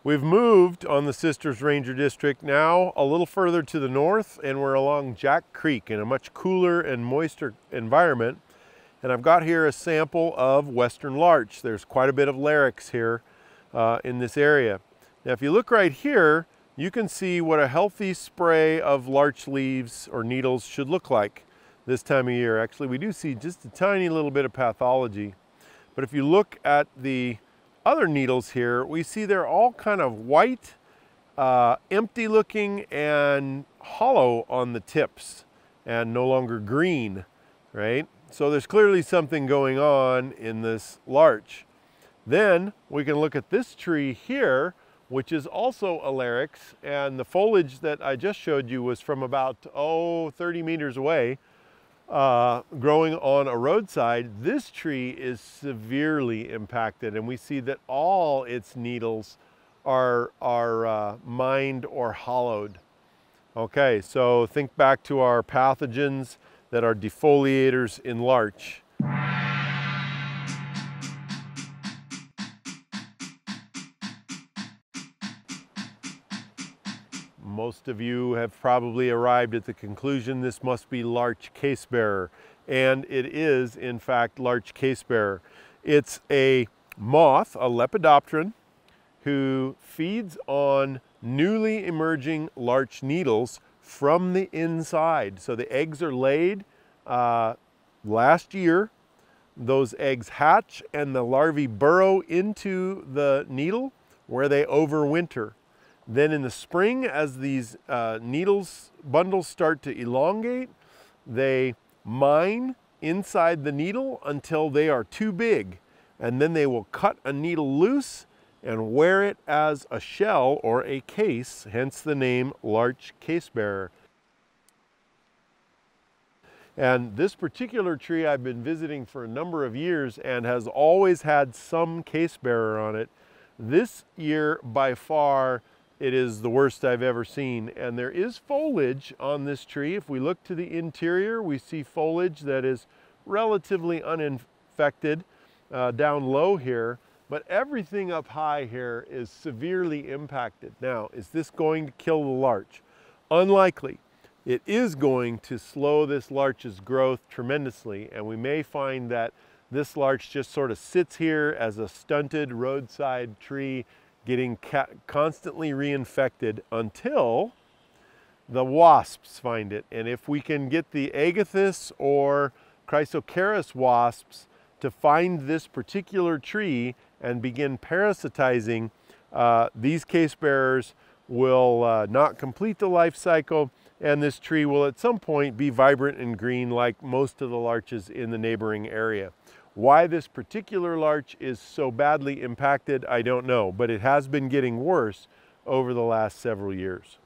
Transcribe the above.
We've moved on the Sisters Ranger District now a little further to the north, and we're along Jack Creek in a much cooler and moister environment. And I've got here a sample of western larch. There's quite a bit of larix here in this area. Now if you look right here, you can see what a healthy spray of larch leaves or needles should look like this time of year. Actually, we do see just a tiny little bit of pathology. But if you look at the other needles here, we see they're all kind of white, empty looking and hollow on the tips and no longer green, right? So there's clearly something going on in this larch. Then we can look at this tree here, which is also a larix, and the foliage that I just showed you was from about 30 meters away, growing on a roadside. This tree is severely impacted, and we see that all its needles are mined or hollowed. Okay, so think back to our pathogens that are defoliators in larch. Most of you have probably arrived at the conclusion this must be larch casebearer, and it is in fact larch casebearer. It's a moth, a lepidopteran, who feeds on newly emerging larch needles from the inside. So the eggs are laid last year. Those eggs hatch and the larvae burrow into the needle where they overwinter. Then in the spring, as these needles bundles start to elongate, they mine inside the needle until they are too big, and then they will cut a needle loose and wear it as a shell or a case, hence the name larch casebearer. And this particular tree I've been visiting for a number of years and has always had some casebearer on it. This year, by far, it is the worst I've ever seen. And there is foliage on this tree. If we look to the interior, we see foliage that is relatively uninfected down low here, but everything up high here is severely impacted. Now, is this going to kill the larch? Unlikely. It is going to slow this larch's growth tremendously, and we may find that this larch just sort of sits here as a stunted roadside tree, getting constantly reinfected until the wasps find it. And if we can get the agathis or chrysocharis wasps to find this particular tree and begin parasitizing, these case bearers will not complete the life cycle, and this tree will at some point be vibrant and green like most of the larches in the neighboring area. Why this particular larch is so badly impacted, I don't know, but it has been getting worse over the last several years.